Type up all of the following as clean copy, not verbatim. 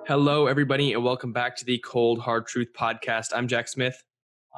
Hello, everybody, and welcome back to the Cold Hard Truth Podcast. I'm Jack Smith.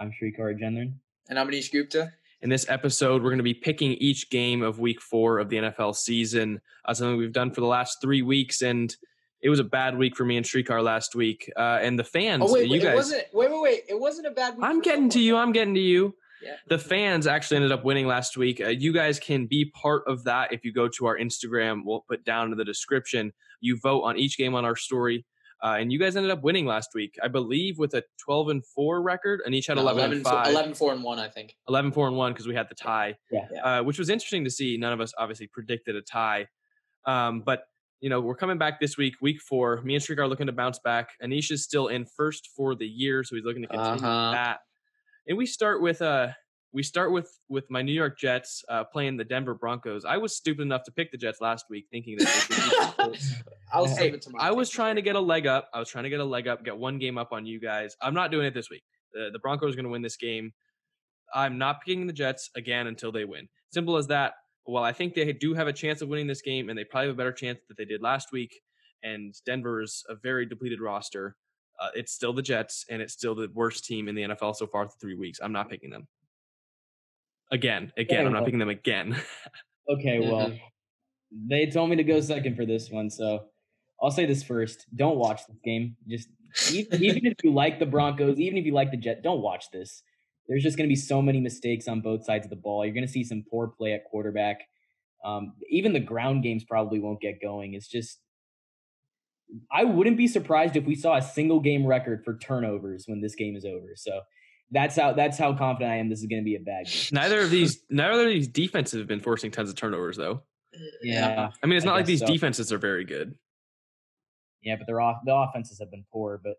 I'm Shrikar Gendron. And I'm Anish Gupta. In this episode, we're going to be picking each game of Week 4 of the NFL season, something we've done for the last 3 weeks, and it was a bad week for me and Shrikar last week. And the fans, you guys... It wasn't a bad week. I'm getting to you. Yeah. The fans actually ended up winning last week. You guys can be part of that if you go to our Instagram. We'll put down in the description. You vote on each game on our story. And you guys ended up winning last week, I believe, with a 12-4 record, and each had 11-5. 11-4-1, I think. 11-4-1 because we had the tie, Yeah. Which was interesting to see. None of us obviously predicted a tie. But, you know, we're coming back this week, Week 4. Me and Shrik are looking to bounce back. Anish is still in first for the year, so he's looking to continue that. And we start with my New York Jets playing the Denver Broncos. I was stupid enough to pick the Jets last week, thinking that they could beat the Colts. I was trying to get a leg up. Get one game up on you guys. I'm not doing it this week. The Broncos are going to win this game. I'm not picking the Jets again until they win. Simple as that. Well, I think they do have a chance of winning this game, and they probably have a better chance that they did last week. And Denver's a very depleted roster. It's still the Jets, and it's still the worst team in the NFL so far through 3 weeks. I'm not picking them. Again, I'm not picking them again. Okay, well, they told me to go second for this one, so I'll say this first. Don't watch this game. Just even if you like the Broncos, even if you like the Jets, don't watch this. There's just going to be so many mistakes on both sides of the ball. You're going to see some poor play at quarterback. Even the ground games probably won't get going. It's just I wouldn't be surprised if we saw a single game record for turnovers when this game is over. So that's how confident I am this is going to be a bad game. Neither of these defenses have been forcing tons of turnovers, though. Yeah. I mean, it's not like these defenses are very good. Yeah, but the offenses have been poor. But,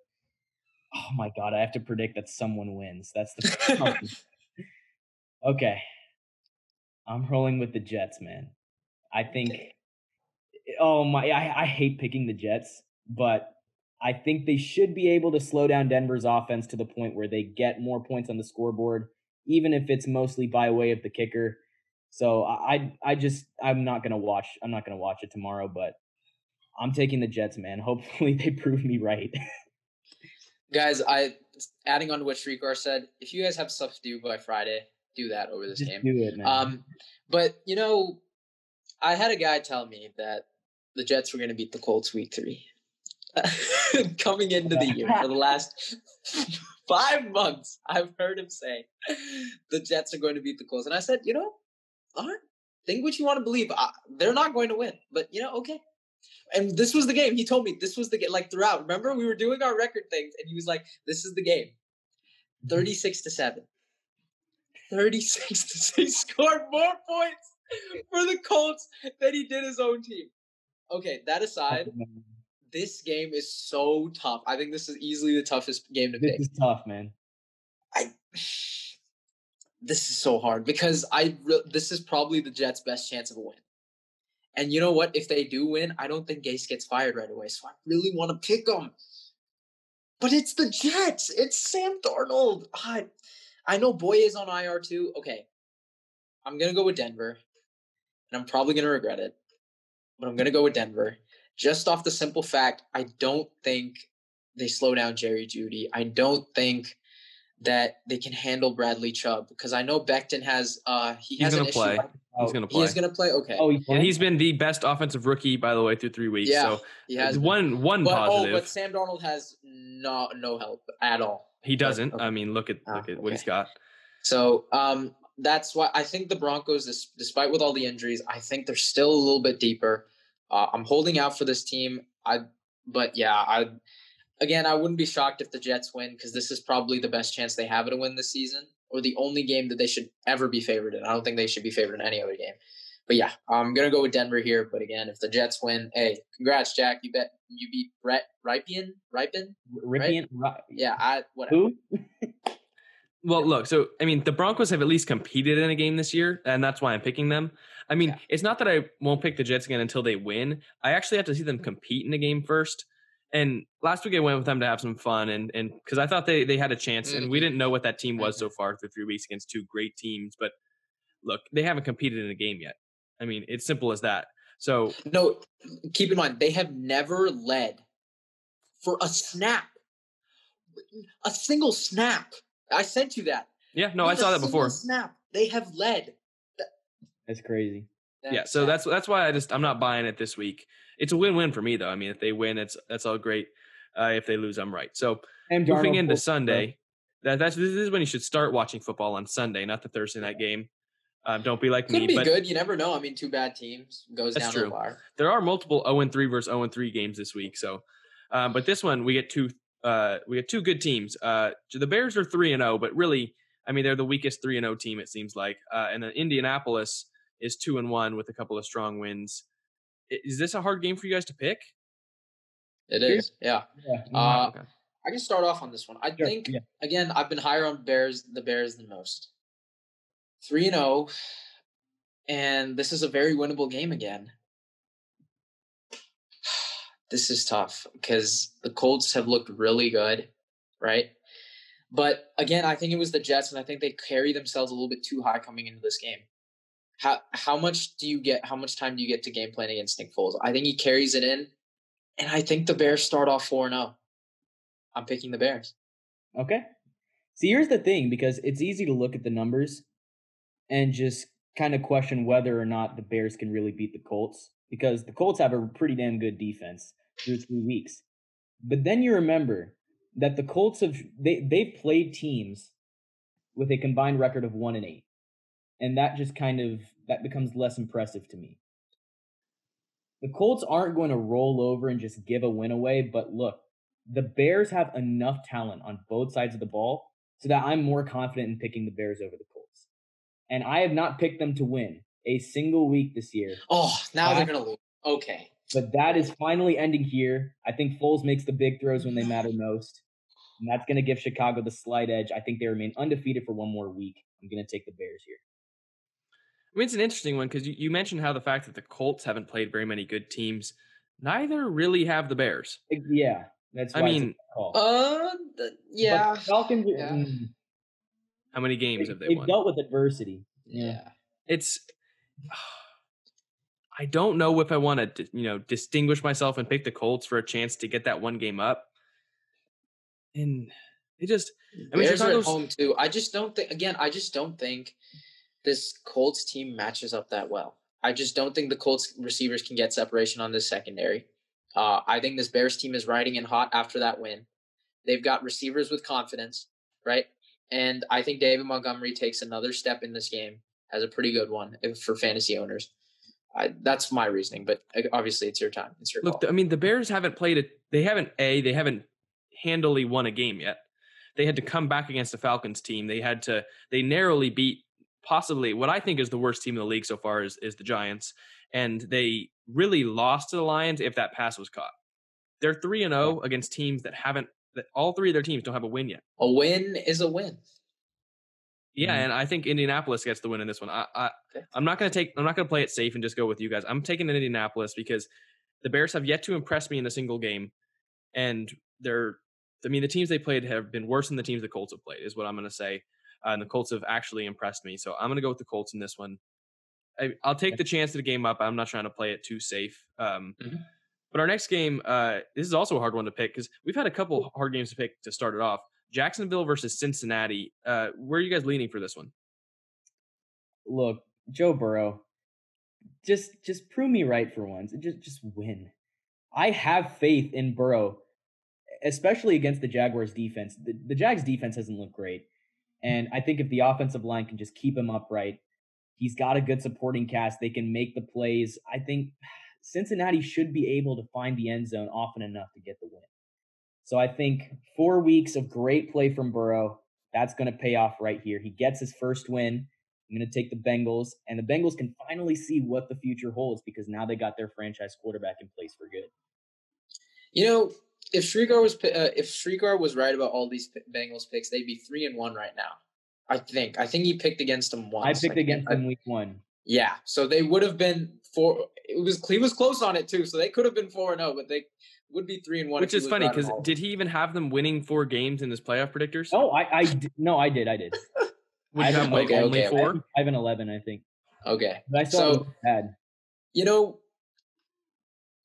oh, my God, I have to predict that someone wins. That's the problem. Okay. I'm rolling with the Jets, man. I think – I hate picking the Jets, but – I think they should be able to slow down Denver's offense to the point where they get more points on the scoreboard, even if it's mostly by way of the kicker. So I'm not gonna watch it tomorrow, but I'm taking the Jets, man. Hopefully they prove me right. Guys, adding on to what Shrikar said, if you guys have stuff to do by Friday, do that over this game. Do it, man. But you know, I had a guy tell me that the Jets were gonna beat the Colts week 3. Coming into the year for the last 5 months, I've heard him say the Jets are going to beat the Colts. And I said, all right, think what you want to believe. They're not going to win, but, okay. And this was the game. He told me this was the game, like throughout. Remember, we were doing our record things, and he was like, this is the game. 36-7. 36-6. He scored more points for the Colts than he did his own team. Okay, that aside, this game is so tough. I think this is easily the toughest game to pick. This is tough, man. This is so hard because this is probably the Jets' best chance of a win. And you know what? If they do win, I don't think Gase gets fired right away. So I really want to pick them. But it's the Jets. It's Sam Darnold. I know Boye is on IR too. Okay. I'm going to go with Denver. And I'm probably going to regret it. But I'm going to go with Denver. Just off the simple fact, I don't think they slow down Jerry Jeudy. I don't think that they can handle Bradley Chubb because I know Becton has he's going to play. He's going to play. He is going to play. Okay. And he's been the best offensive rookie, by the way, through 3 weeks. Yeah, so he has one positive. But Sam Darnold has no help at all. He doesn't. Okay. I mean, look at what he's got. So that's why I think the Broncos, despite with all the injuries, I think they're still a little bit deeper. I'm holding out for this team. I wouldn't be shocked if the Jets win because this is probably the best chance they have to win this season or the only game that they should ever be favored in. I don't think they should be favored in any other game. But yeah, I'm going to go with Denver here. But again, if the Jets win, hey, congrats, Jack. You beat Brett Ripien? Right? Yeah, whatever. Who? Well, look, so, I mean, the Broncos have at least competed in a game this year, and that's why I'm picking them. I mean, It's not that I won't pick the Jets again until they win. I actually have to see them compete in a game first. And last week I went with them to have some fun, and because I thought they had a chance, and we didn't know what that team was so far through 3 weeks against 2 great teams. But, look, they haven't competed in a game yet. I mean, it's simple as that. So no, keep in mind, they have never led for a snap. A single snap. I sent you that. Yeah, no, I saw that before. Snap. They have led. That's crazy. So that's why I'm not buying it this week. It's a win-win for me though. I mean, if they win, that's all great. If they lose, I'm right. So moving into Sunday, this is when you should start watching football on Sunday, not the Thursday night game. Don't be like me. Could be good. You never know. I mean, two bad teams goes down to the wire. There are multiple 0-3 versus 0-3 games this week. So, but this one we get two good teams. The Bears are 3-0, but really, I mean, they're the weakest 3-0 team it seems like. And then Indianapolis is 2-1 with a couple of strong wins. Is this a hard game for you guys to pick? It is. Yeah. Okay. I can start off on this one. I think again, I've been higher on the Bears than most. 3-0, and this is a very winnable game again. This is tough because the Colts have looked really good, right? But again, I think it was the Jets, and I think they carry themselves a little bit too high coming into this game. How much time do you get to game plan against Nick Foles? I think he carries it in, and I think the Bears start off 4-0. I'm picking the Bears. Okay. See, here's the thing, because it's easy to look at the numbers and just kind of question whether or not the Bears can really beat the Colts, because the Colts have a pretty damn good defense through 3 weeks. But then you remember that the Colts they've played teams with a combined record of 1-8. And that just that becomes less impressive to me. The Colts aren't going to roll over and just give a win away, but look, the Bears have enough talent on both sides of the ball so that I'm more confident in picking the Bears over the Colts. And I have not picked them to win a single week this year. Oh, now they're going to lose. Okay. But that is finally ending here. I think Foles makes the big throws when they matter most. And that's going to give Chicago the slight edge. I think they remain undefeated for one more week. I'm going to take the Bears here. I mean, it's an interesting one because you mentioned how the fact that the Colts haven't played very many good teams. Neither really have the Bears. Yeah, that's why it's a call. Yeah. But Falcons. Yeah. How many games have they won? They've dealt with adversity. Yeah. I don't know if I want to, distinguish myself and pick the Colts for a chance to get that one game up. And Bears are at home too. I just don't think this Colts team matches up that well. I just don't think the Colts receivers can get separation on this secondary. I think this Bears team is riding in hot after that win. They've got receivers with confidence, right? And I think David Montgomery takes another step in this game as a pretty good one for fantasy owners. That's my reasoning, but obviously it's your time. It's your call. I mean, the Bears haven't played it. They haven't handily won a game yet. They had to come back against the Falcons team. They narrowly beat possibly what I think is the worst team in the league so far is the Giants. And they really lost to the Lions if that pass was caught. They're 3-0 against teams that all three of their teams don't have a win yet. A win is a win. Yeah, and I think Indianapolis gets the win in this one. I'm not going to play it safe and just go with you guys. I'm taking Indianapolis because the Bears have yet to impress me in a single game, and the teams they played have been worse than the teams the Colts have played, is what I'm going to say. And the Colts have actually impressed me, so I'm going to go with the Colts in this one. I'll take the chance of the game up. I'm not trying to play it too safe. But our next game, this is also a hard one to pick because we've had a couple hard games to pick to start it off. Jacksonville versus Cincinnati. Where are you guys leaning for this one? Look, Joe Burrow, just prove me right for once. Just win. I have faith in Burrow, especially against the Jaguars defense. The Jags defense hasn't looked great. And I think if the offensive line can just keep him upright, he's got a good supporting cast. They can make the plays. I think Cincinnati should be able to find the end zone often enough to get the win. So I think 4 weeks of great play from Burrow, that's going to pay off right here. He gets his first win. I'm going to take the Bengals, and the Bengals can finally see what the future holds because now they got their franchise quarterback in place for good. If Shrikar was right about all these Bengals picks, they'd be 3-1 right now. I think he picked against them once. I picked against them week 1. Yeah, so they would have been 4. He was close on it too, so they could have been 4-0, but they would be 3-1. Which is funny because did he even have them winning 4 games in his playoff predictors? No, I did. Would you have only 4? 5-11, I think. Okay, but I saw it bad.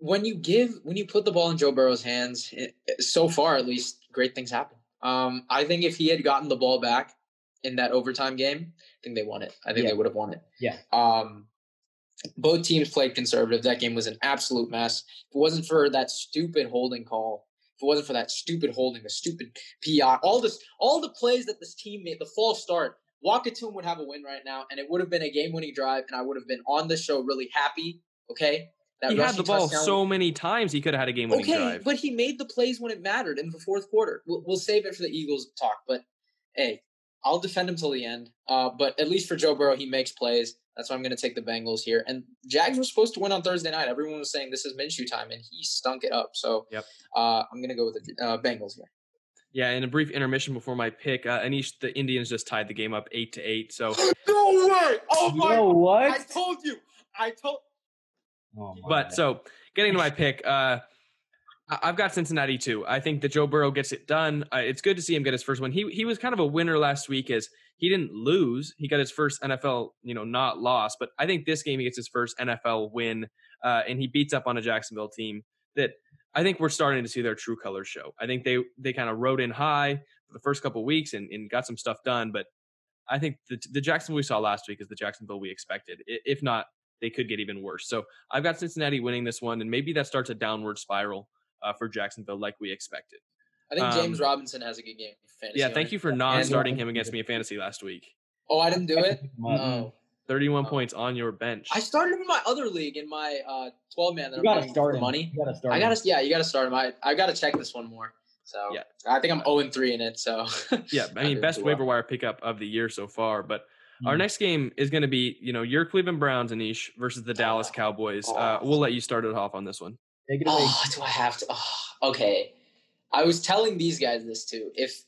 when you put the ball in Joe Burrow's hands, so far at least, great things happen. I think if he had gotten the ball back in that overtime game, I think they won it. I think they would have won it. Yeah. Both teams played conservative. That game was an absolute mess. If it wasn't for that stupid holding call, if it wasn't for that stupid holding, the stupid PI, all the plays that this team made, the false start, Wakatum would have a win right now, and it would have been a game-winning drive, and I would have been on the show really happy, okay? He had the ball so many times he could have had a game-winning drive. Okay, but he made the plays when it mattered in the fourth quarter. We'll save it for the Eagles talk, but hey, I'll defend him till the end. But at least for Joe Burrow, he makes plays. That's why I'm going to take the Bengals here. And Jags were supposed to win on Thursday night. Everyone was saying this is Minshew time, and he stunk it up. So I'm going to go with the Bengals here. Yeah, in a brief intermission before my pick, Anish, the Indians just tied the game up 8-8. So no way! Oh my! What? I told you. Oh but so getting to my pick, I've got Cincinnati too. I think that Joe Burrow gets it done. It's good to see him get his first win. He was kind of a winner last week as he didn't lose. He got his first NFL, not loss. But I think this game he gets his first NFL win, and he beats up on a Jacksonville team that I think we're starting to see their true colors show. I think they kind of rode in high for the first couple of weeks and got some stuff done. But I think the Jacksonville we saw last week is the Jacksonville we expected. If not, they could get even worse. So I've got Cincinnati winning this one, and maybe that starts a downward spiral for Jacksonville like we expected. I think James Robinson has a good game for fantasy. Yeah, thank you for not starting him against me in fantasy last week. Oh, I didn't do it? Oh. 31 points on your bench. I started him in my other league in my 12-man. You got to start him. Money. You got to start him. You got to start him. I got to check this one more. So yeah. I think I'm 0-3 in it. So yeah, I mean, best waiver wire pickup of the year so far. But our next game is going to be, your Cleveland Browns, Anish, versus the Dallas Cowboys. We'll let you start it off on this one. Take it away. Do I have to? Okay. I was telling these guys this too. If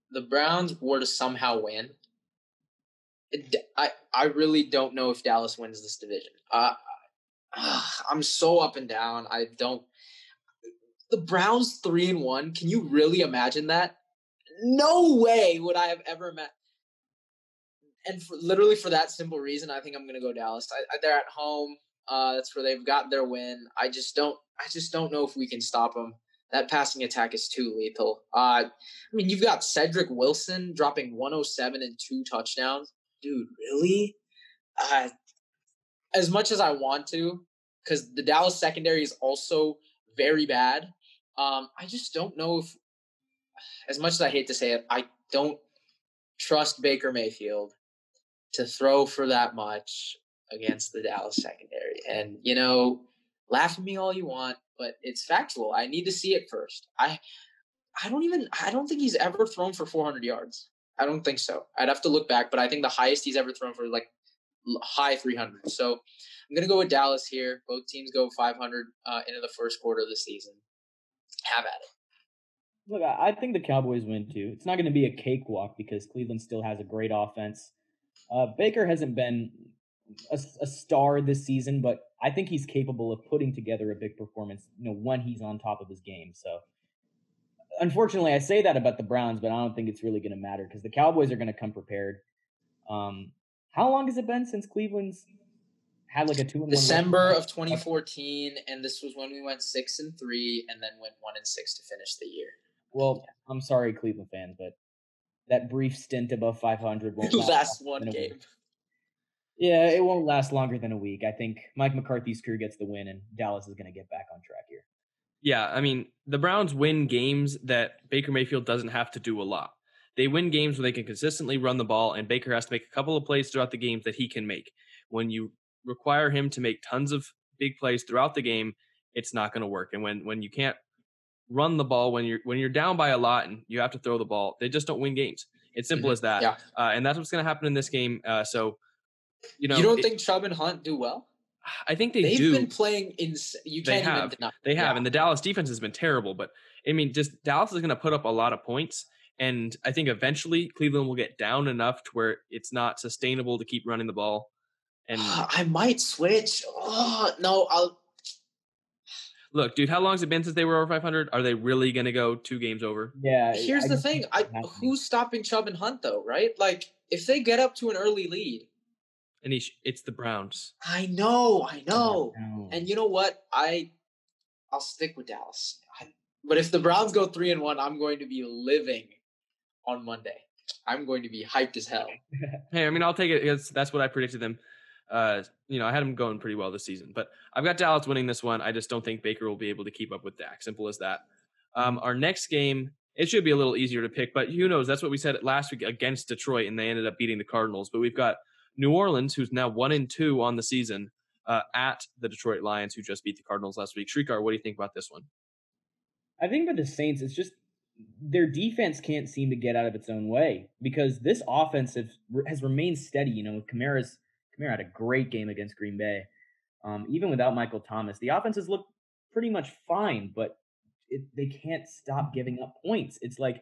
the Browns were to somehow win, I really don't know if Dallas wins this division. I'm so up and down. The Browns 3-1. Can you really imagine that? No way would I have ever imagined. And literally for that simple reason, I think I'm going to go Dallas. They're at home. That's where they've got their win. I just don't know if we can stop them. That passing attack is too lethal. I mean, you've got Cedric Wilson dropping 107 and 2 touchdowns. Dude, really? As much as I want to, because the Dallas secondary is also very bad, I just don't know if, as much as I hate to say it, I don't trust Baker Mayfield to throw for that much against the Dallas secondary. And, laugh at me all you want, but it's factual. I need to see it first. I don't think he's ever thrown for 400 yards. I don't think so. I'd have to look back, but I think the highest he's ever thrown for high 300. So I'm going to go with Dallas here. Both teams go 500 into the first quarter of the season. Have at it. Look, I think the Cowboys win too. It's not going to be a cakewalk because Cleveland still has a great offense. Baker hasn't been a star this season, but I think he's capable of putting together a big performance, when he's on top of his game. So unfortunately, I say that about the Browns, but I don't think it's really going to matter because the Cowboys are going to come prepared. How long has it been since Cleveland's had a 2-1? December of 2014, and this was when we went 6-3, and then went 1-6 to finish the year. Well, I'm sorry, Cleveland fans, but that brief stint above 500 won't last one game. Yeah, it won't last longer than a week. I think Mike McCarthy's crew gets the win, and Dallas is going to get back on track here. Yeah, I mean, the Browns win games that Baker Mayfield doesn't have to do a lot. They win games where they can consistently run the ball, and Baker has to make a couple of plays throughout the games that he can make. When you require him to make tons of big plays throughout the game, it's not going to work. And when you can't run the ball, when you're down by a lot and you have to throw the ball, they just don't win games. It's simple as that. Yeah. And that's what's going to happen in this game. You don't think Chubb and Hunt do well? I think they've been playing in. You can't even deny. They have, and the Dallas defense has been terrible. But I mean, just Dallas is going to put up a lot of points, and I think eventually Cleveland will get down enough to where it's not sustainable to keep running the ball. And I might switch. Oh no, Look, dude, how long has it been since they were over 500? Are they really going to go 2 games over? Yeah. Here's the thing: who's stopping Chubb and Hunt though? Right? If they get up to an early lead. Anish, it's the Browns. I know. And you know what? I I'll stick with Dallas. But if the Browns go 3-1, I'm going to be living on Monday. I'm going to be hyped as hell. Hey, I mean, I'll take it. That's what I predicted them. I had them going pretty well this season, but I've got Dallas winning this one. I just don't think Baker will be able to keep up with Dak. Simple as that. Our next game, it should be a little easier to pick, but who knows? That's what we said last week against Detroit, and they ended up beating the Cardinals. But we've got New Orleans, who's now 1-2 on the season, at the Detroit Lions, who just beat the Cardinals last week. Shrikar, what do you think about this one? I think for the Saints, it's just their defense can't seem to get out of its own way because this offense has remained steady. Kamara had a great game against Green Bay. Even without Michael Thomas, the offenses look pretty much fine, but they can't stop giving up points. It's like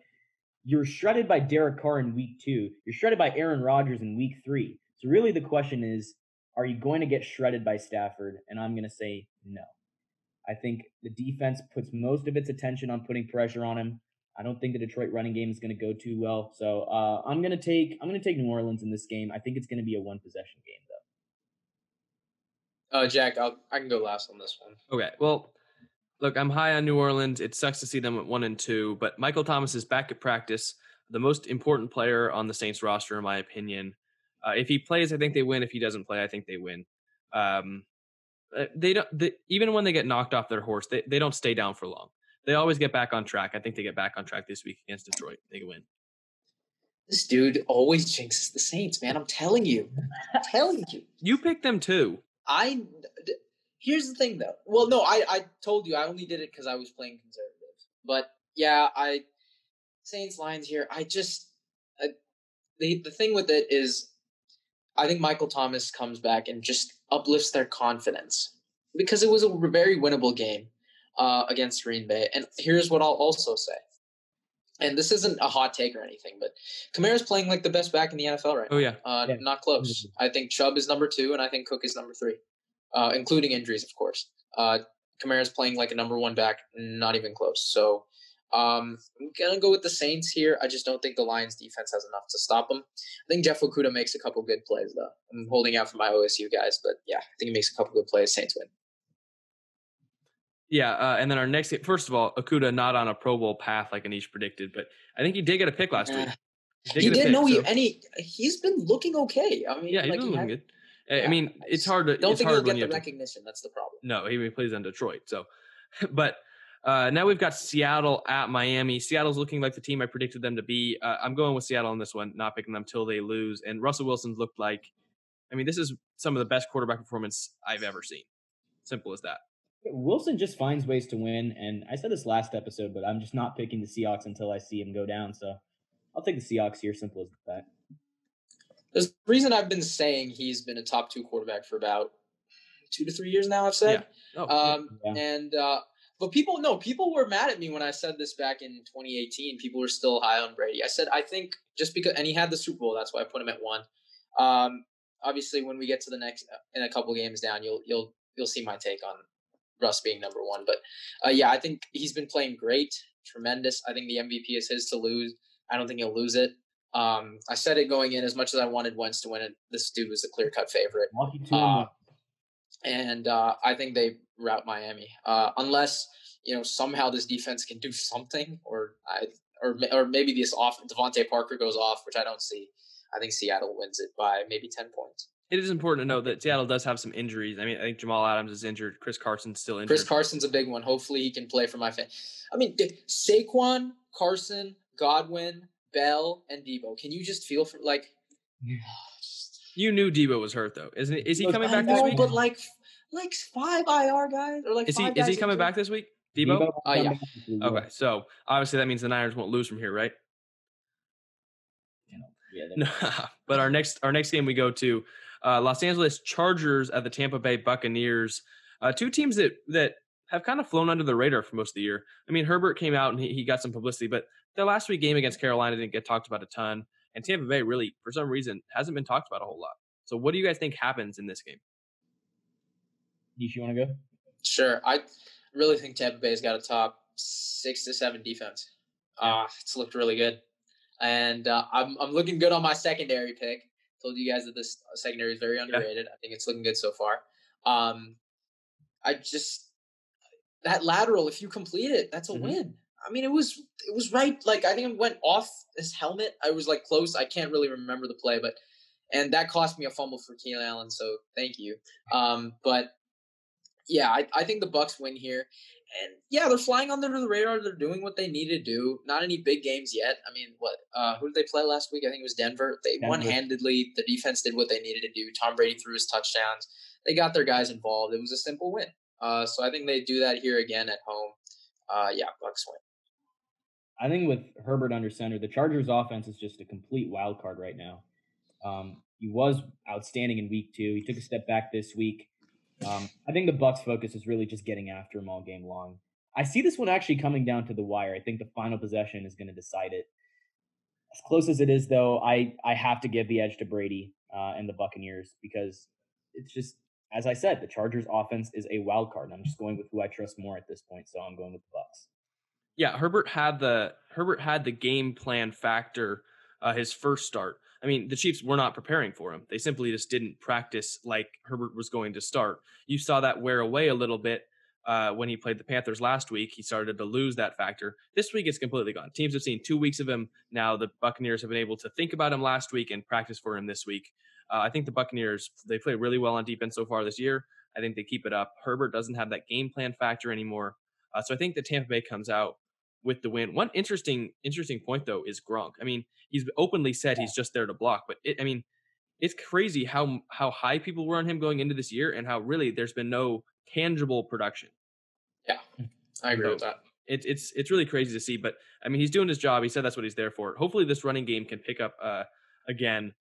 you're shredded by Derek Carr in week 2. You're shredded by Aaron Rodgers in week 3. So really the question is, are you going to get shredded by Stafford? And I'm going to say no. I think the defense puts most of its attention on putting pressure on him. I don't think the Detroit running game is going to go too well. So I'm going to take New Orleans in this game. I think it's going to be a one possession game though. Jack, I can go last on this one. Okay. Well, look, I'm high on New Orleans. It sucks to see them at 1-2, but Michael Thomas is back at practice, the most important player on the Saints roster, in my opinion. If he plays, I think they win. If he doesn't play, I think they win. Even when they get knocked off their horse, they don't stay down for long. They always get back on track. I think they get back on track this week against Detroit. They win. This dude always jinxes the Saints, man. I'm telling you. You picked them too. Here's the thing, though. Well, no, I told you I only did it because I was playing conservative. But yeah, Saints Lions here. The thing with it is, I think Michael Thomas comes back and just uplifts their confidence because it was a very winnable game against Green Bay. And here's what I'll also say. And this isn't a hot take or anything, but Kamara's playing like the best back in the NFL right now. Oh, yeah. Not close. I think Chubb is number 2, and I think Cook is number 3, including injuries, of course. Kamara's playing like a number 1 back, not even close. So I'm going to go with the Saints here. I just don't think the Lions defense has enough to stop them. I think Jeff Okudah makes a couple good plays, though. I'm holding out for my OSU guys, but yeah, I think he makes a couple good plays. Saints win. Yeah, and then our next game, first of all, Okudah not on a Pro Bowl path like Anish predicted, but I think he did get a pick last week. He did. He's been looking okay. I mean, yeah, he's been looking good. Yeah, I mean, it's hard to. Don't think he'll get the recognition. That's the problem. No, he plays in Detroit. So, but now we've got Seattle at Miami. Seattle's looking like the team I predicted them to be. I'm going with Seattle on this one, not picking them till they lose. And Russell Wilson's looked like, I mean, this is some of the best quarterback performance I've ever seen. Simple as that. Wilson just finds ways to win, and I said this last episode, but I'm just not picking the Seahawks until I see him go down. So I'll take the Seahawks here. Simple as that. There's the reason I've been saying he's been a top 2 quarterback for about 2 to 3 years now. I've said, but people were mad at me when I said this back in 2018. People were still high on Brady. I said I think just because, and he had the Super Bowl, that's why I put him at 1. Obviously, when we get to the next in a couple games down, you'll see my take on Russ being number 1. But yeah, I think he's been playing great, tremendous. I think the MVP is his to lose. I don't think he'll lose it. I said it going in, as much as I wanted Wentz to win it, this dude was the clear-cut favorite. And I think they rout Miami. Unless, somehow this defense can do something, or maybe this Devontae Parker goes off, which I don't see. I think Seattle wins it by maybe 10 points. It is important to note that Seattle does have some injuries. I mean, I think Jamal Adams is injured. Chris Carson's still injured. Chris Carson's a big one. Hopefully he can play for my fan. I mean, Saquon, Carson, Godwin, Bell, and Debo. Can you just feel for like? You knew Debo was hurt though, isn't he? Is he coming back this week? But like 5 IR guys or like. Is he coming back this week? Debo? Yeah. Okay, so obviously that means the Niners won't lose from here, right? No, but our next game we go to Los Angeles Chargers at the Tampa Bay Buccaneers. 2 teams that have kind of flown under the radar for most of the year. I mean, Herbert came out and he got some publicity, but their last week game against Carolina didn't get talked about a ton. And Tampa Bay really, for some reason, hasn't been talked about a whole lot. So what do you guys think happens in this game? Nish, you want to go? Sure. I really think Tampa Bay's got a top 6 to 7 defense. It's looked really good. And I'm looking good on my secondary pick. Told you guys that this secondary is very underrated. I think it's looking good so far. that lateral, if you complete it, that's a win. I mean, it was right. Like, I think it went off his helmet. I was like close. I can't really remember the play, and that cost me a fumble for Keenan Allen. So thank you. But yeah, I think the Bucs win here. And yeah, they're flying under the radar. They're doing what they need to do. Not any big games yet. I mean, who did they play last week? I think it was Denver. They one-handedly, the defense did what they needed to do. Tom Brady threw his touchdowns. They got their guys involved. It was a simple win. So I think they do that here again at home. Yeah, Bucs win. I think with Herbert under center, the Chargers offense is just a complete wild card right now. He was outstanding in week 2. He took a step back this week. I think the Bucs' focus is really just getting after him all game long. I see this one actually coming down to the wire. I think the final possession is going to decide it. As close as it is, though, I have to give the edge to Brady and the Buccaneers because it's just, as I said, the Chargers' offense is a wild card. I'm just going with who I trust more at this point, so I'm going with the Bucs. Yeah, Herbert had the game plan factor his first start. I mean, the Chiefs were not preparing for him. They simply just didn't practice like Herbert was going to start. You saw that wear away a little bit when he played the Panthers last week. He started to lose that factor. This week, it's completely gone. Teams have seen 2 weeks of him. Now the Buccaneers have been able to think about him last week and practice for him this week. I think the Buccaneers, they play really well on defense so far this year. I think they keep it up. Herbert doesn't have that game plan factor anymore. So I think the Tampa Bay comes out with the win. One interesting point, though, is Gronk. I mean, he's openly said he's just there to block, but it's crazy how high people were on him going into this year and how really there's been no tangible production. Yeah, I agree with that. It's really crazy to see, but I mean, he's doing his job. He said that's what he's there for. Hopefully this running game can pick up again.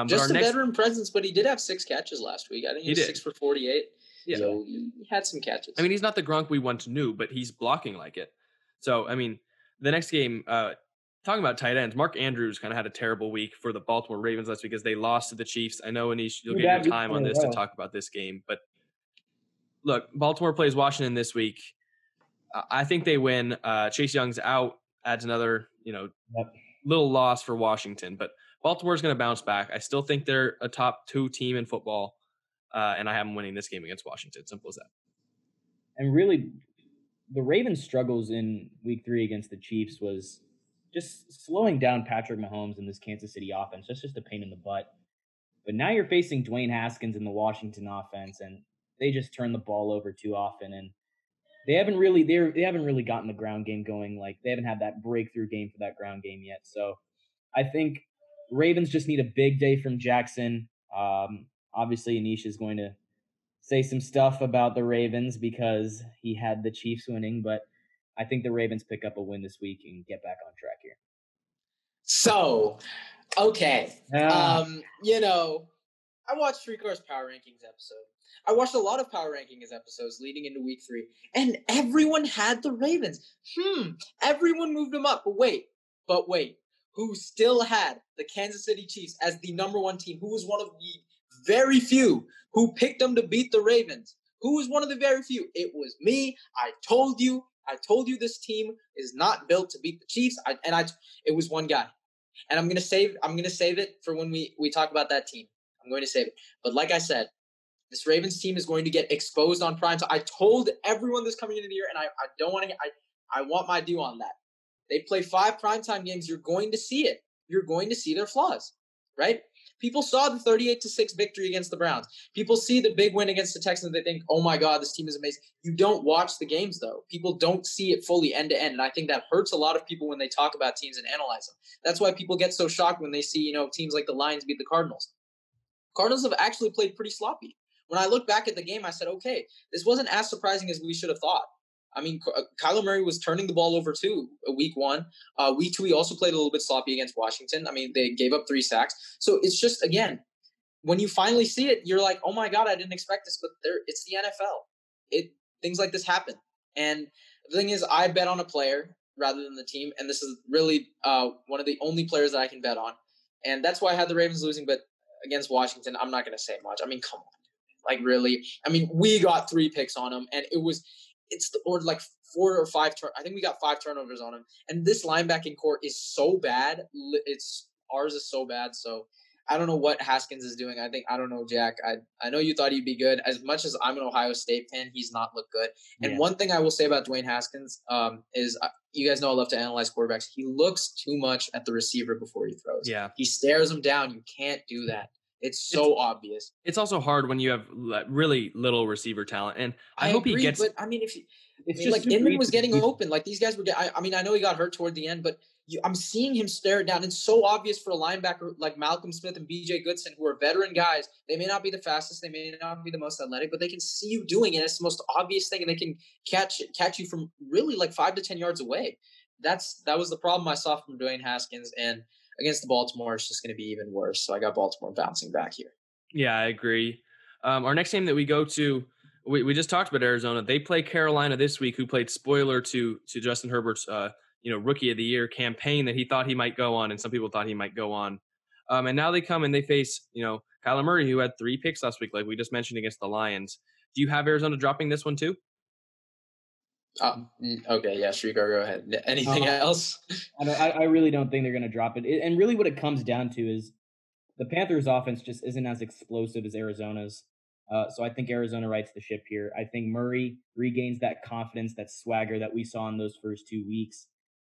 Just veteran presence, but he did have 6 catches last week. I think he was 6 for 48. Yeah. So he had some catches. I mean, he's not the Gronk we once knew, but he's blocking like it. So, I mean, the next game, talking about tight ends, Mark Andrews kind of had a terrible week for the Baltimore Ravens last week because they lost to the Chiefs. I know, Anish, you'll get your time on this to talk about this game. But look, Baltimore plays Washington this week. I think they win. Chase Young's out, adds another, little loss for Washington. But Baltimore's going to bounce back. I still think they're a top 2 team in football, and I have them winning this game against Washington. Simple as that. And really, the Ravens' struggles in week 3 against the Chiefs was just slowing down Patrick Mahomes and this Kansas City offense. That's just a pain in the butt. But now you're facing Dwayne Haskins in the Washington offense, and they just turn the ball over too often. And they haven't really gotten the ground game going. Like, they haven't had that breakthrough game for that ground game yet. So I think Ravens just need a big day from Jackson. Obviously, Anish is going to say some stuff about the Ravens because he had the Chiefs winning, but I think the Ravens pick up a win this week and get back on track here. So, okay. I watched Streetcar's Power Rankings episode. I watched a lot of Power Rankings episodes leading into week 3, and everyone had the Ravens. Everyone moved them up. But wait. Who still had the Kansas City Chiefs as the number 1 team? Who was one of the very few who picked them to beat the Ravens? Who was one of the very few? It was me. I told you this team is not built to beat the Chiefs. It was one guy. And I'm gonna save it for when we talk about that team. I'm going to save it. But like I said, this Ravens team is going to get exposed on prime time. I told everyone this coming into the year, and I want my due on that. They play 5 primetime games. You're going to see it. You're going to see their flaws, right? People saw the 38-6 victory against the Browns. People see the big win against the Texans. They think, oh my God, this team is amazing. You don't watch the games, though. People don't see it fully end to end. And I think that hurts a lot of people when they talk about teams and analyze them. That's why people get so shocked when they see, teams like the Lions beat the Cardinals. Cardinals have actually played pretty sloppy. When I look back at the game, I said, okay, this wasn't as surprising as we should have thought. I mean, Kyler Murray was turning the ball over too week 1. Week 2, he also played a little bit sloppy against Washington. I mean, they gave up 3 sacks. So it's just, again, when you finally see it, you're like, oh my God, I didn't expect this. But it's the NFL. Things like this happen. And the thing is, I bet on a player rather than the team. And this is really one of the only players that I can bet on. And that's why I had the Ravens losing. But against Washington, I'm not going to say much. I mean, come on. Like, really? I mean, we got 3 picks on them. And like 4 or 5 I think we got 5 turnovers on him. And this linebacking core is so bad. Ours is so bad. So I don't know what Haskins is doing. I don't know, Jack. I know you thought he'd be good. As much as I'm an Ohio State fan, he's not looked good. And one thing I will say about Dwayne Haskins is you guys know I love to analyze quarterbacks. He looks too much at the receiver before he throws. Yeah. He stares him down. You can't do that. It's so obvious. It's also hard when you have really little receiver talent. And I hope agree, he gets. But I mean, Inman was getting open. Like these guys were. I mean, I know he got hurt toward the end, but I'm seeing him stare it down. It's so obvious for a linebacker like Malcolm Smith and B.J. Goodson, who are veteran guys. They may not be the fastest, they may not be the most athletic, but they can see you doing it. It's the most obvious thing, and they can catch you from really like 5 to 10 yards away. That was the problem I saw from Dwayne Haskins, and against the Baltimore, it's just going to be even worse. So I got Baltimore bouncing back here. Yeah, I agree. Our next game that we go to, we just talked about Arizona. They play Carolina this week, who played spoiler to Justin Herbert's Rookie of the Year campaign that he thought he might go on, and some people thought he might go on. And now they come and they face Kyler Murray, who had 3 picks last week, like we just mentioned, against the Lions. Do you have Arizona dropping this one too? Okay, yeah, Shrikar, go ahead. Anything else? I really don't think they're going to drop it. And really what it comes down to is the Panthers' offense just isn't as explosive as Arizona's. So I think Arizona rights the ship here. I think Murray regains that confidence, that swagger that we saw in those first 2 weeks.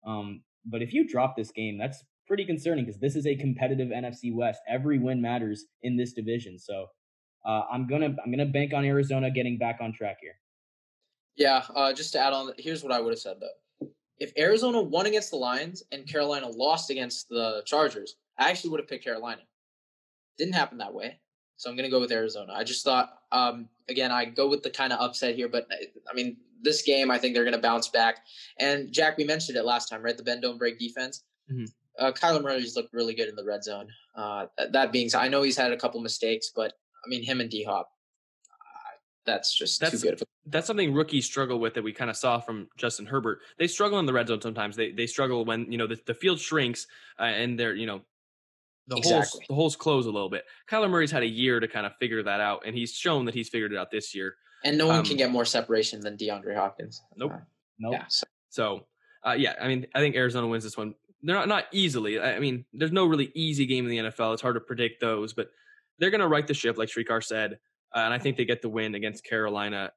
But if you drop this game, that's pretty concerning because this is a competitive NFC West. Every win matters in this division. So I'm gonna bank on Arizona getting back on track here. Yeah, just to add on, here's what I would have said, though. If Arizona won against the Lions and Carolina lost against the Chargers, I actually would have picked Carolina. Didn't happen that way, so I'm going to go with Arizona. I just thought, again, I go with the kind of upset here, but, I mean, this game, I think they're going to bounce back. And, Jack, we mentioned it last time, right? The bend, don't break defense. Mm-hmm. Kyler Murray's looked really good in the red zone. That being said, I know he's had a couple mistakes, but, I mean, him and D-Hop, that's too good. That's something rookies struggle with that we kind of saw from Justin Herbert. They struggle in the red zone sometimes. They struggle when the field shrinks and they're the holes close a little bit. Kyler Murray's had a year to kind of figure that out, and he's shown that he's figured it out this year. And no one can get more separation than DeAndre Hopkins. Nope. Yeah. So I mean, I think Arizona wins this one. They're not easily. I mean, there's no really easy game in the NFL. It's hard to predict those, but they're going to right the ship, like Shrikar said. And I think they get the win against Carolina.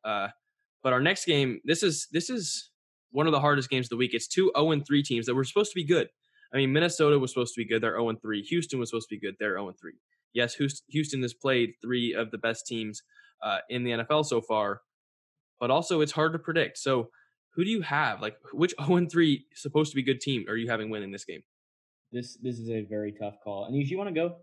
But our next game, this is one of the hardest games of the week. It's 2 0-3 teams that were supposed to be good. I mean, Minnesota was supposed to be good. They're 0-3. Houston was supposed to be good. They're 0-3. Yes, Houston has played 3 of the best teams in the NFL so far. But also, it's hard to predict. So who do you have? Like, which 0-3 supposed to be good team are you having winning this game? This is a very tough call. Anish, you want to go?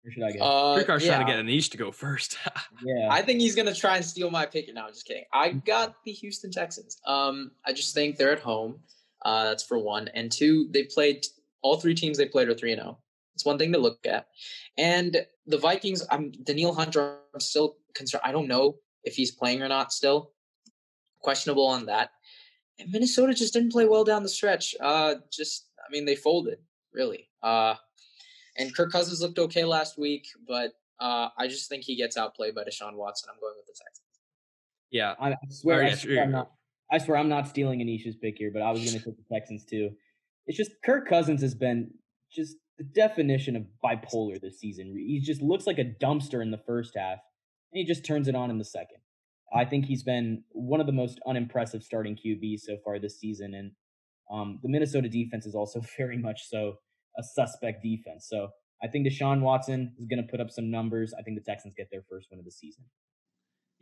Or should I go? Srikar's trying to get Anish to go first. Yeah. I think he's going to try and steal my pick. No, I'm just kidding. I got the Houston Texans. I just think they're at home. That's for one. And 2, they played – all 3 teams they played are 3-0. It's one thing to look at. And the Vikings, Daniil Hunter, I'm still concerned. I don't know if he's playing or not still. Questionable on that. And Minnesota just didn't play well down the stretch. They folded, really. And Kirk Cousins looked okay last week, but I just think he gets outplayed by Deshaun Watson. I'm going with the Texans. Yeah. I swear I'm not stealing Anish's pick here, but I was going to take the Texans too. It's just Kirk Cousins has been just the definition of bipolar this season. He just looks like a dumpster in the first half, and he just turns it on in the second. I think he's been one of the most unimpressive starting QBs so far this season, and the Minnesota defense is also very much so a suspect defense. So I think Deshaun Watson is going to put up some numbers. I think the Texans get their first win of the season.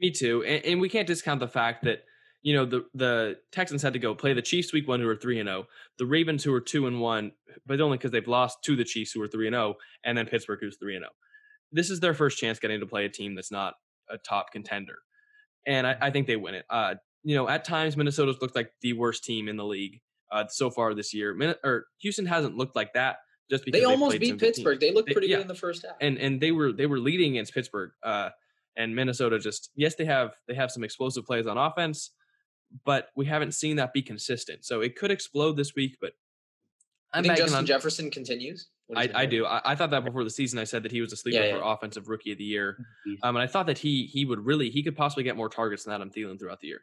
Me too. And we can't discount the fact that, the Texans had to go play the Chiefs week 1 who are 3-0, the Ravens who are 2-1, but only because they've lost to the Chiefs who are 3-0, and then Pittsburgh who's 3-0. This is their first chance getting to play a team that's not a top contender. And I think they win it. At times Minnesota's looked like the worst team in the league so far this year. Houston hasn't looked like that. Just because they almost beat Pittsburgh. They looked pretty good in the first half. And they were leading against Pittsburgh. And Minnesota they have some explosive plays on offense, but we haven't seen that be consistent. So it could explode this week, but I think Justin Jefferson continues. I do. I thought that before the season. I said that he was a sleeper for offensive rookie of the year. And I thought that he could possibly get more targets than Adam Thielen throughout the year.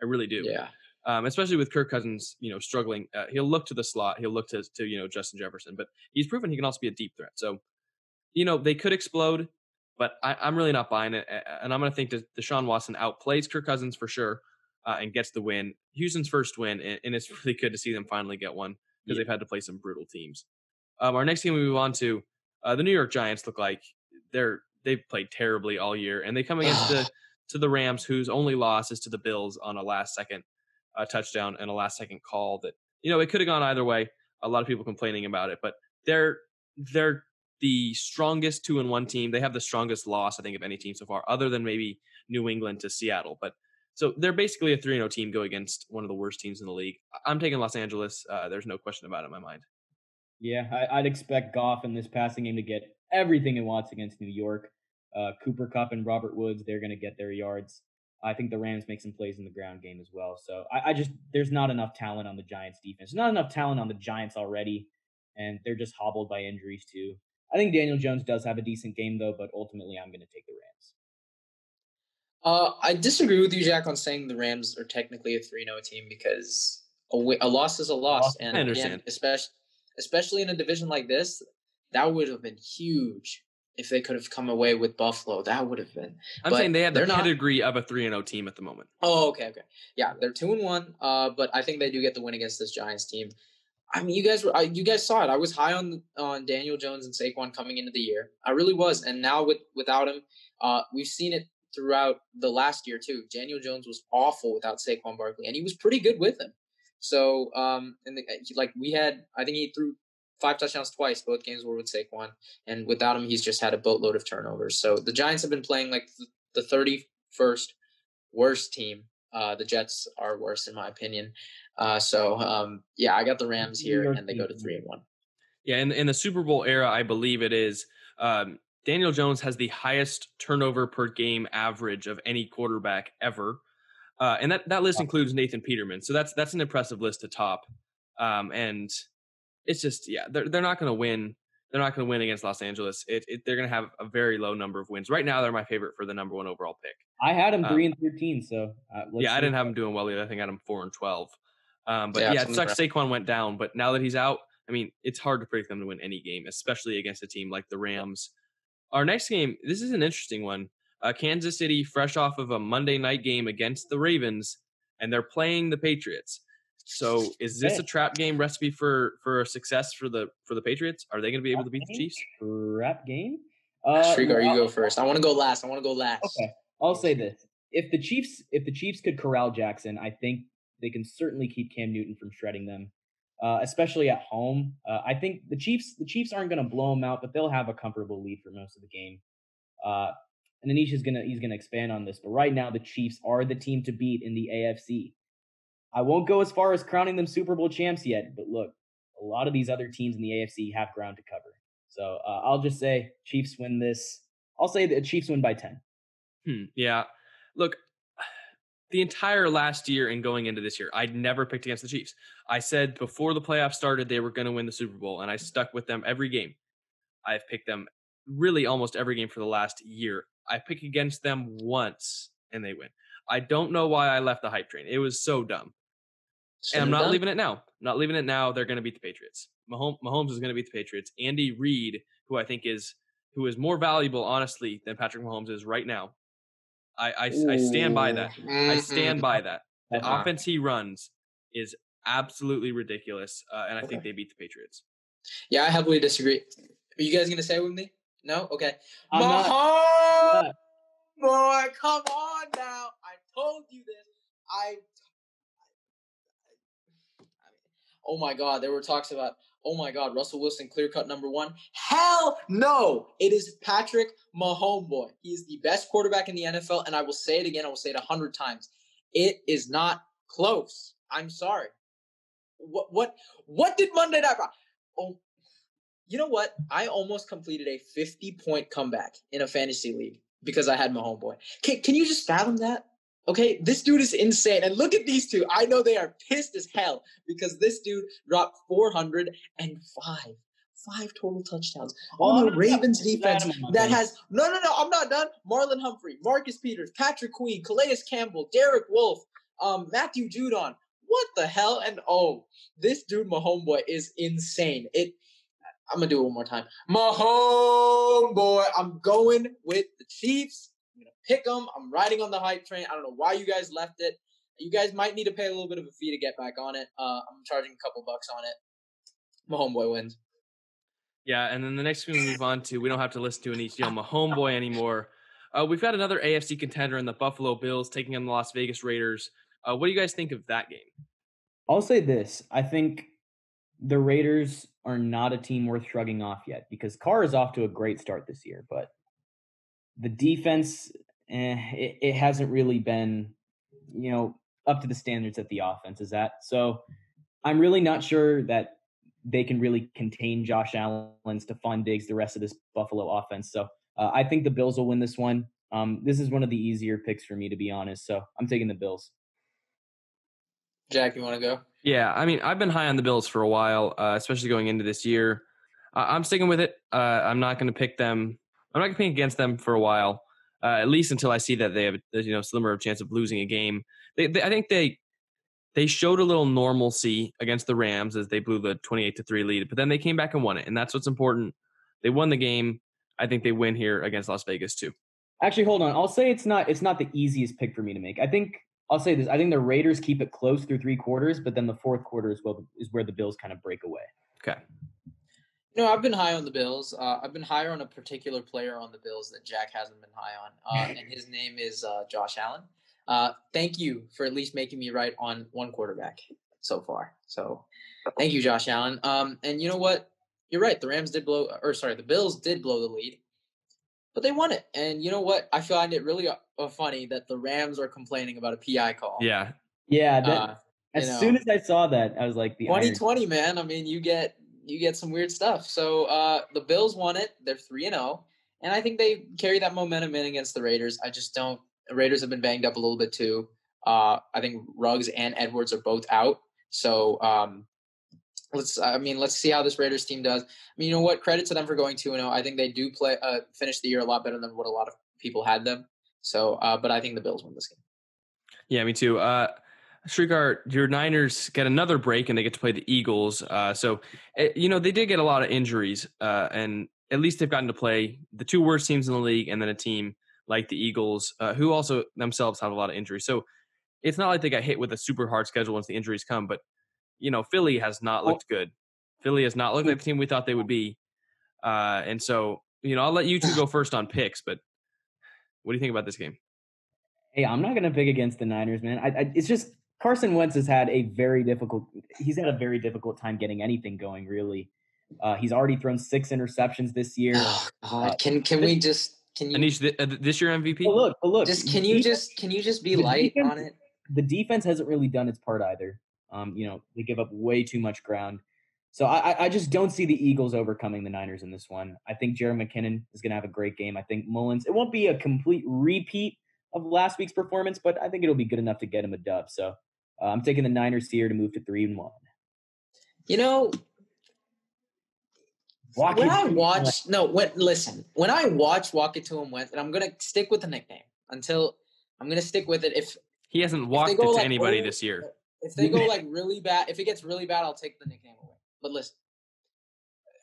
I really do. Yeah. Especially with Kirk Cousins, struggling. He'll look to the slot. He'll look to Justin Jefferson, but he's proven he can also be a deep threat. So, they could explode, but I'm really not buying it. And I'm going to think that Deshaun Watson outplays Kirk Cousins for sure and gets the win. Houston's first win, and it's really good to see them finally get one because they've had to play some brutal teams. Our next game we move on to, the New York Giants look like they've played terribly all year, and they come against the Rams, whose only loss is to the Bills on a last-second touchdown and a last-second call that, it could have gone either way. A lot of people complaining about it, but they're the strongest 2-1 team. They have the strongest loss, I think, of any team so far, other than maybe New England to Seattle. But so they're basically a 3-0 team go against one of the worst teams in the league. I'm taking Los Angeles. There's no question about it in my mind. Yeah, I'd expect Goff in this passing game to get everything he wants against New York. Cooper Kupp and Robert Woods, they're going to get their yards. I think the Rams make some plays in the ground game as well. So there's not enough talent on the Giants defense. There's not enough talent on the Giants already, and they're just hobbled by injuries too. I think Daniel Jones does have a decent game though, but ultimately I'm going to take the Rams. I disagree with you, Jack, on saying the Rams are technically a 3-0 team because a loss is a loss. And I understand. Again, especially in a division like this, that would have been huge if they could have come away with Buffalo. That would have been. I'm saying they have the pedigree of a 3-0 team at the moment. Oh, okay. Yeah, they're 2-1, but I think they do get the win against this Giants team. I mean, you guys saw it. I was high on Daniel Jones and Saquon coming into the year. I really was, and now without him, we've seen it throughout the last year too. Daniel Jones was awful without Saquon Barkley, and he was pretty good with him. So, I think he threw 5 touchdowns twice. Both games were with Saquon, and without him, he's just had a boatload of turnovers. So the Giants have been playing like the 31st worst team. The Jets are worse in my opinion. I got the Rams here, and they go to 3-1. Yeah, in the Super Bowl era, I believe it is. Daniel Jones has the highest turnover per game average of any quarterback ever, and that list includes Nathan Peterman. So that's an impressive list to top. And it's just they're not going to win. They're not going to win against Los Angeles. They're going to have a very low number of wins. Right now, they're my favorite for the number 1 overall pick. I had him 3-13, so I didn't have him doing well either. I think I had him 4-12. It sucks Saquon went down, but now that he's out, I mean, it's hard to predict them to win any game, especially against a team like the Rams. Our next game, this is an interesting one. Kansas City, fresh off of a Monday night game against the Ravens, and they're playing the Patriots. So is this a trap game recipe for success for the Patriots? Are they going to be able to beat the Chiefs? Trap game? Strigar, you go first. I want to go last. Okay, I'll say this. If the Chiefs could corral Jackson, I think they can certainly keep Cam Newton from shredding them, especially at home. I think the Chiefs aren't going to blow them out, but they'll have a comfortable lead for most of the game. And Anish he's gonna expand on this, but right now the Chiefs are the team to beat in the AFC. I won't go as far as crowning them Super Bowl champs yet, but look, a lot of these other teams in the AFC have ground to cover. So I'll just say Chiefs win this. I'll say the Chiefs win by 10. Yeah. Look, the entire last year and going into this year, I'd never picked against the Chiefs. I said before the playoffs started, they were going to win the Super Bowl, and I stuck with them every game. I've picked them really almost every game for the last year. I pick against them once, and they win. I don't know why I left the hype train. It was so dumb. And I'm not leaving it now. They're going to beat the Patriots. Mahomes is going to beat the Patriots. Andy Reid, who is more valuable, honestly, than Patrick Mahomes is right now. I stand by that. I stand by that. The offense he runs is absolutely ridiculous, and I think they beat the Patriots. Yeah, I heavily disagree. Are you guys going to say it with me? No? Okay. Mahomes! Boy, come on now. I told you this. Oh my God, there were talks about, oh my God, Russell Wilson clear-cut number 1. Hell no! It is Patrick Mahomes, boy. He is the best quarterback in the NFL, and I will say it again. I will say it 100 times. It is not close. I'm sorry. What did Monday Night Raw? Oh, you know what? I almost completed a 50-point comeback in a fantasy league because I had Mahomes, boy. Can you just fathom that? Okay, this dude is insane. And look at these two. I know they are pissed as hell because this dude dropped 405 total touchdowns on the Ravens defense that has – no, I'm not done. Marlon Humphrey, Marcus Peters, Patrick Queen, Calais Campbell, Derek Wolfe, Matthew Judon. What the hell? And, this dude, Mahomes, boy, is insane. I'm going to do it one more time. My homeboy. I'm going with the Chiefs. I'm going to pick them. I'm riding on the hype train. I don't know why you guys left it. You guys might need to pay a little bit of a fee to get back on it. I'm charging a couple bucks on it. My homeboy wins. Yeah, and then the next thing we move on to, we don't have to listen to Anish yell my homeboy anymore. We've got another AFC contender in the Buffalo Bills taking on the Las Vegas Raiders. What do you guys think of that game? I'll say this. I think the Raiders are not a team worth shrugging off yet because Carr is off to a great start this year, but the defense, it hasn't really been, up to the standards that the offense is at. So I'm really not sure that they can really contain Josh Allen, Stephon Diggs, the rest of this Buffalo offense. So I think the Bills will win this one. This is one of the easier picks for me, to be honest. So I'm taking the Bills. Jack, you want to go? Yeah, I mean, I've been high on the Bills for a while, especially going into this year. I'm sticking with it. I'm not going to pick them. I'm not going to pick against them for a while, at least until I see that they have a slimmer of chance of losing a game. I think they showed a little normalcy against the Rams as they blew the 28-3 lead, but then they came back and won it, and that's what's important. They won the game. I think they win here against Las Vegas too. Actually, hold on. I'll say it's not the easiest pick for me to make. I'll say this. I think the Raiders keep it close through 3 quarters, but then the fourth quarter is where the Bills kind of break away. Okay. I've been high on the Bills. I've been higher on a particular player on the Bills that Jack hasn't been high on, and his name is Josh Allen. Thank you for at least making me right on one quarterback so far. So thank you, Josh Allen. And you know what? You're right. The Bills did blow the lead, but they won it. And you know what? I find it really funny that the Rams are complaining about a PI call. Yeah. Yeah. Soon as I saw that, I was like, 2020, man. I mean, you get some weird stuff. So the Bills won it. They're 3-0. And I think they carry that momentum in against the Raiders. I just don't. The Raiders have been banged up a little bit too. I think Ruggs and Edwards are both out. So let's see how this Raiders team does. I mean, you know what? Credit to them for going 2-0. I think they do finish the year a lot better than what a lot of people had them. So, but I think the Bills win this game. Yeah, me too. Shrikar, your Niners get another break and they get to play the Eagles. So they did get a lot of injuries, and at least they've gotten to play the 2 worst teams in the league and then a team like the Eagles, who also themselves have a lot of injuries. So it's not like they got hit with a super hard schedule once the injuries come, but, Philly has not looked good. Philly has not looked like the team we thought they would be. And so, I'll let you 2 go first on picks, but what do you think about this game? Hey, I'm not going to pick against the Niners, man. It's just Carson Wentz has had a very difficult time getting anything going, really. He's already thrown 6 interceptions this year. Oh, God. Can we just – Can you, Anish, this year MVP? Look. Just can you just be light on it? The defense hasn't really done its part either. They give up way too much ground. So I just don't see the Eagles overcoming the Niners in this one. I think Jared McKinnon is going to have a great game. I think Mullins, it won't be a complete repeat of last week's performance, but I think it'll be good enough to get him a dub. So I'm taking the Niners here to move to 3-1. When I watch Walk It To Him Wentz, and I'm gonna stick with the nickname until I'm gonna stick with it. If he hasn't walked it to anybody this year, if they go really bad, if it gets really bad, I'll take the nickname away. But listen,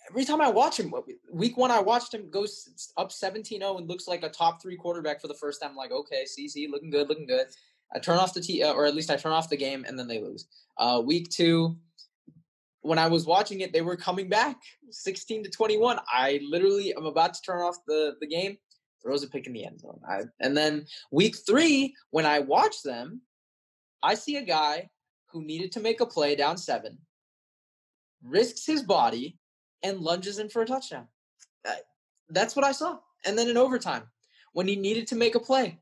every time I watch him, week 1 I watched him go up 17-0 and looks like a top 3 quarterback for the first time. I'm like, okay, see, looking good. I turn off or at least I turn off the game, and then they lose. Week 2. When I was watching it, they were coming back 16-21. I literally am about to turn off the game, throws a pick in the end zone. And then week 3, when I watch them, I see a guy who needed to make a play down 7, risks his body, and lunges in for a touchdown. That's what I saw. And then in overtime, when he needed to make a play,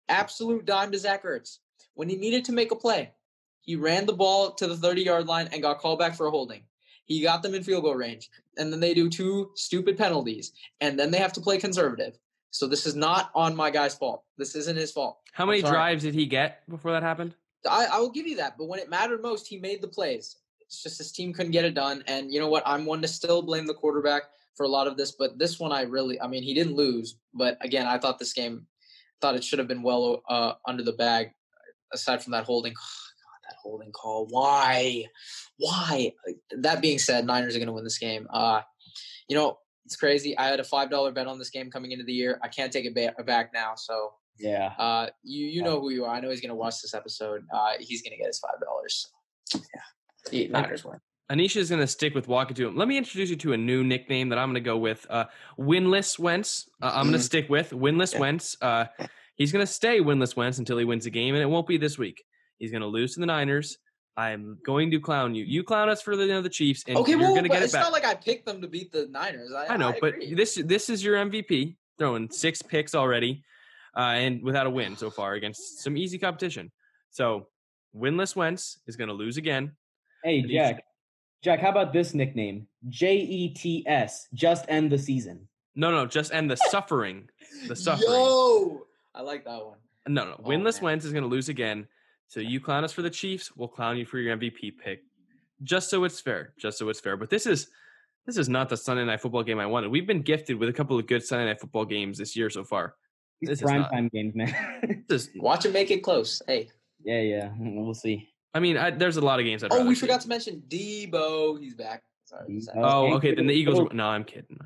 absolute dime to Zach Ertz. When he needed to make a play, he ran the ball to the 30-yard line and got called back for a holding. He got them in field goal range. And then they do 2 stupid penalties. And then they have to play conservative. So this is not on my guy's fault. This isn't his fault. How many drives did he get before that happened? I will give you that. But when it mattered most, he made the plays. It's just his team couldn't get it done. And you know what? I'm one to still blame the quarterback for a lot of this. But this one, he didn't lose. But again, I thought it should have been well under the bag, aside from that holding. That holding call. Why? That being said, Niners are going to win this game. You know, it's crazy. I had a $5 bet on this game coming into the year. I can't take it back now. So Yeah. you know who you are. I know he's gonna watch this episode. He's gonna get his $5. So, yeah, the Niners win. Anisha is going to stick with Wakatu. Let me introduce you to a new nickname that I'm going to go with. Winless Wentz. I'm going to stick with Winless Wentz. He's going to stay Winless Wentz until he wins a game, and it won't be this week. He's going to lose to the Niners. I'm going to clown you. You clown us for the Chiefs, and you're going to get it back. It's not like I picked them to beat the Niners. I know, but this is your MVP, throwing 6 picks already, and without a win so far against some easy competition. So Winless Wentz is going to lose again. Hey, Jack, how about this nickname? JETS, just end the season. No, just end the suffering. The suffering. Yo, I like that one. No. Winless Wentz is going to lose again. So you clown us for the Chiefs, we'll clown you for your MVP pick. Just so it's fair. But this is not the Sunday Night Football game I wanted. We've been gifted with a couple of good Sunday Night Football games this year so far. These primetime games, man. Watch it, make it close. Hey. Yeah. We'll see. I mean, there's a lot of games. We forgot to mention Debo. He's back. Sorry. Okay. Then the Eagles. No, I'm kidding.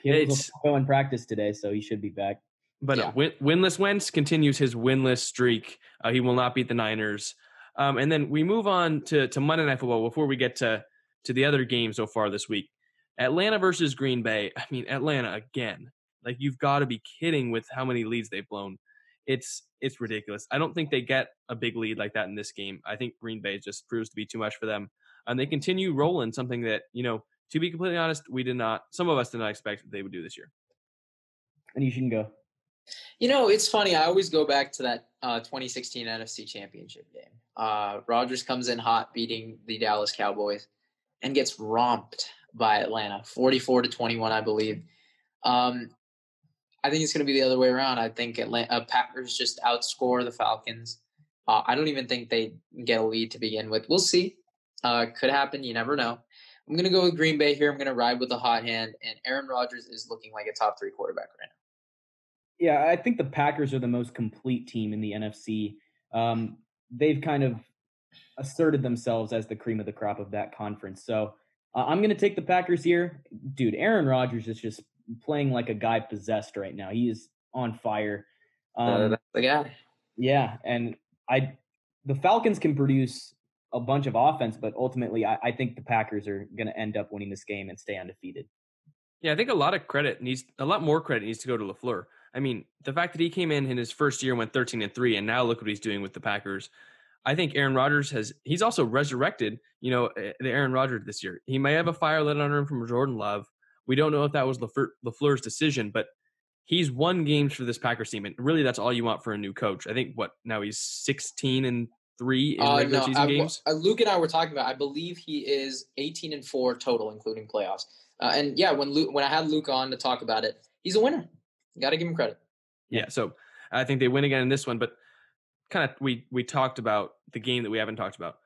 He's in practice today, so he should be back. But Winless Wentz continues his winless streak. He will not beat the Niners. And then we move on to Monday Night Football before we get to the other game so far this week. Atlanta versus Green Bay. I mean, Atlanta again. Like, you've got to be kidding with how many leads they've blown. It's ridiculous. I don't think they get a big lead like that in this game. I think Green Bay just proves to be too much for them. And they continue rolling, something that, to be completely honest, some of us did not expect that they would do this year. And you shouldn't go. It's funny. I always go back to that 2016 NFC Championship game. Rodgers comes in hot, beating the Dallas Cowboys, and gets romped by Atlanta, 44-21, I believe. I think it's going to be the other way around. I think Packers just outscore the Falcons. I don't even think they get a lead to begin with. We'll see. Could happen. You never know. I'm going to go with Green Bay here. I'm going to ride with the hot hand, and Aaron Rodgers is looking like a top 3 quarterback right now. Yeah, I think the Packers are the most complete team in the NFC. They've kind of asserted themselves as the cream of the crop of that conference. So I'm going to take the Packers here. Dude, Aaron Rodgers is just playing like a guy possessed right now. He is on fire. That's the guy. Yeah, and the Falcons can produce a bunch of offense, but ultimately I think the Packers are going to end up winning this game and stay undefeated. Yeah, I think a lot more credit needs to go to LaFleur. I mean, the fact that he came in his first year, went 13-3, and now look what he's doing with the Packers. I think Aaron Rodgers he's also resurrected, the Aaron Rodgers this year. He may have a fire lit under him from Jordan Love. We don't know if that was LaFleur's decision, but he's won games for this Packers team, and really that's all you want for a new coach. I think now he's 16-3 in regular season games. Luke and I were talking about, I believe he is 18-4 total, including playoffs. And yeah, when I had Luke on to talk about it, he's a winner. Got to give him credit. Yeah, so I think they win again in this one, but kind of we talked about the game that we haven't talked about.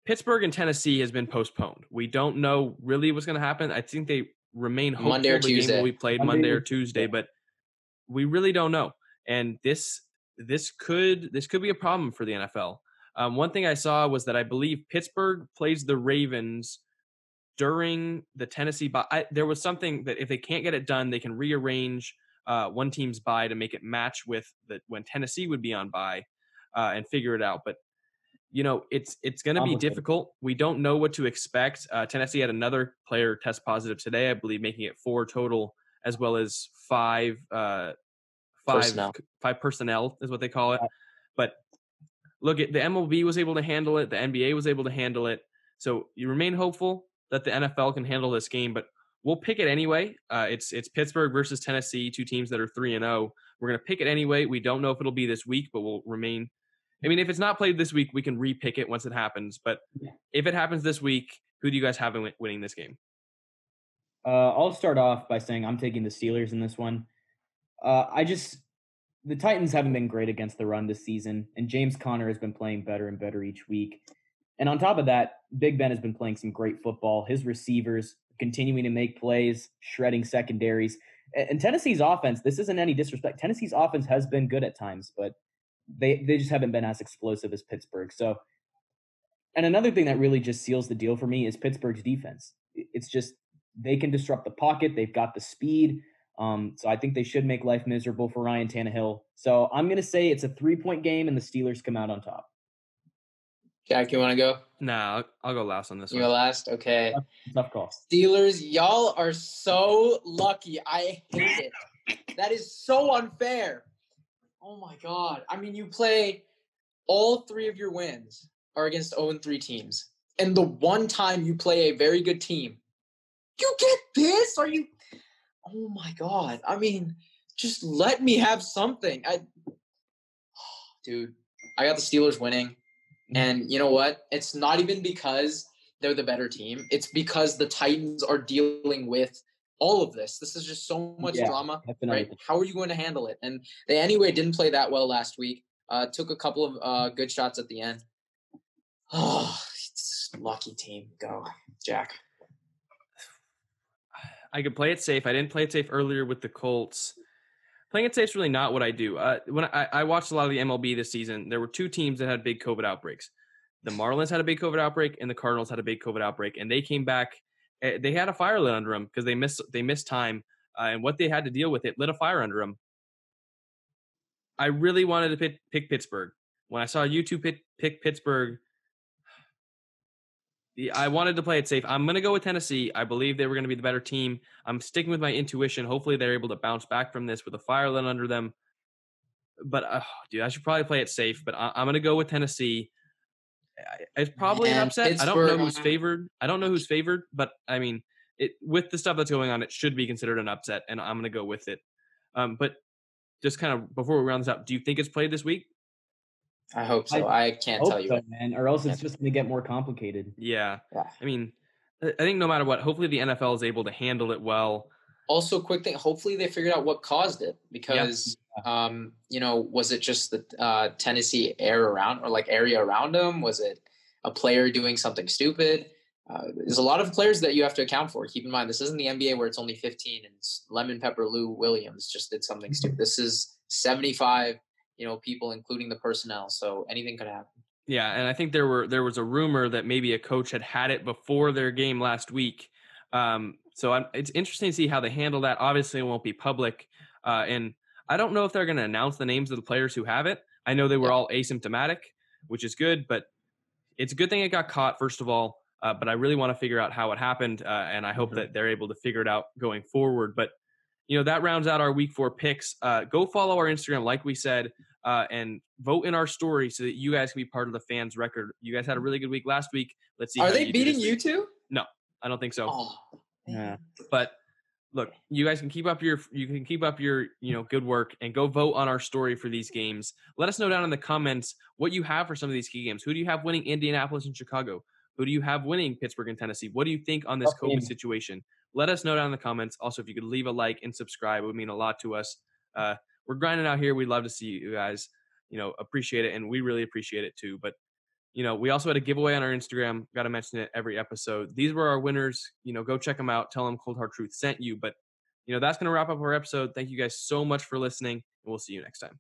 Pittsburgh and Tennessee has been postponed. We don't know really what's going to happen. I think they remain hopeful. Monday or Tuesday. Game will be played Monday or Tuesday, but we really don't know. And this could be a problem for the NFL. One thing I saw was that I believe Pittsburgh plays the Ravens during the Tennessee bye. There was something that if they can't get it done, they can rearrange one team's bye to make it match with when Tennessee would be on bye and figure it out. But it's going to be difficult. We don't know what to expect. Tennessee had another player test positive today, I believe, making it 4 total, as well as 5 personnel is what they call it. But look, the MLB was able to handle it. The NBA was able to handle it. So you remain hopeful that the NFL can handle this game, but we'll pick it anyway. It's Pittsburgh versus Tennessee, 2 teams that are 3-0. We're going to pick it anyway. We don't know if it'll be this week, but we'll remain. I mean, if it's not played this week, we can re-pick it once it happens. But if it happens this week, who do you guys have winning this game? I'll start off by saying I'm taking the Steelers in this one. The Titans haven't been great against the run this season, and James Conner has been playing better and better each week. And on top of that, Big Ben has been playing some great football. His receivers continuing to make plays, shredding secondaries. And Tennessee's offense, this isn't any disrespect. Tennessee's offense has been good at times, but they just haven't been as explosive as Pittsburgh. So, and another thing that really just seals the deal for me is Pittsburgh's defense. It's just They can disrupt the pocket. They've got the speed. So I think they should make life miserable for Ryan Tannehill. So I'm going to say it's a 3-point game and the Steelers come out on top. Jack, you want to go? Nah, I'll go last on this one. You go last? Okay. Tough call. Steelers, y'all are so lucky. I hate it. That is so unfair. Oh, my God. I mean, you play all 3 of your wins are against 0-3 teams. And the one time you play a very good team, you get this? Are you – oh, my God. I mean, just let me have something. Dude, I got the Steelers winning. And you know what? It's not even because they're the better team. It's because the Titans are dealing with all of this. This is just so much drama, right? How are you going to handle it? And they anyway didn't play that well last week. Took a couple of good shots at the end. Oh, it's lucky team. Go, Jack. I could play it safe. I didn't play it safe earlier with the Colts. Playing it safe is really not what I do. When I watched a lot of the MLB this season, there were 2 teams that had big COVID outbreaks. The Marlins had a big COVID outbreak, and the Cardinals had a big COVID outbreak. And they came back. They had a fire lit under them because they missed time, and what they had to deal with it lit a fire under them. I really wanted to pick Pittsburgh. When I saw you two pick Pittsburgh, I wanted to play it safe. I'm going to go with Tennessee. I believe they were going to be the better team. I'm sticking with my intuition. Hopefully they're able to bounce back from this with a fire lit under them. But, dude, I should probably play it safe. But I'm going to go with Tennessee. It's probably an upset. Pittsburgh. I don't know who's favored. But, I mean, with the stuff that's going on, it should be considered an upset. And I'm going to go with it. But just kind of before we round this up, do you think it's played this week? I hope so. I can't tell you. So, man, or else it's just going to get more complicated. Yeah. I mean, I think no matter what, hopefully the NFL is able to handle it well. Also, quick thing, hopefully they figured out what caused it because, was it just the Tennessee area around them? Was it a player doing something stupid? There's a lot of players that you have to account for. Keep in mind, this isn't the NBA where it's only 15 and Lemon Pepper Lou Williams just did something stupid. This is 75 people, including the personnel. So anything could happen. Yeah, and I think there was a rumor that maybe a coach had it before their game last week. So it's interesting to see how they handle that. Obviously, it won't be public. And I don't know if they're going to announce the names of the players who have it. I know they were all asymptomatic, which is good. But it's a good thing it got caught, first of all. But I really want to figure out how it happened. And I hope that they're able to figure it out going forward. But, that rounds out our week 4 picks. Go follow our Instagram, like we said, and vote in our story so that you guys can be part of the fans record. You guys had a really good week last week. Let's see. Are they beating you two? No, I don't think so. Oh, yeah. But look, you guys can keep up your good work and go vote on our story for these games. Let us know down in the comments what you have for some of these key games. Who do you have winning Indianapolis and Chicago? Who do you have winning Pittsburgh and Tennessee? What do you think on this COVID situation? Let us know down in the comments. Also, if you could leave a like and subscribe, it would mean a lot to us. We're grinding out here. We'd love to see you guys, appreciate it. And we really appreciate it too. But, we also had a giveaway on our Instagram. Got to mention it every episode. These were our winners. Go check them out. Tell them Cold Hard Truth sent you. But, that's going to wrap up our episode. Thank you guys so much for listening. And we'll see you next time.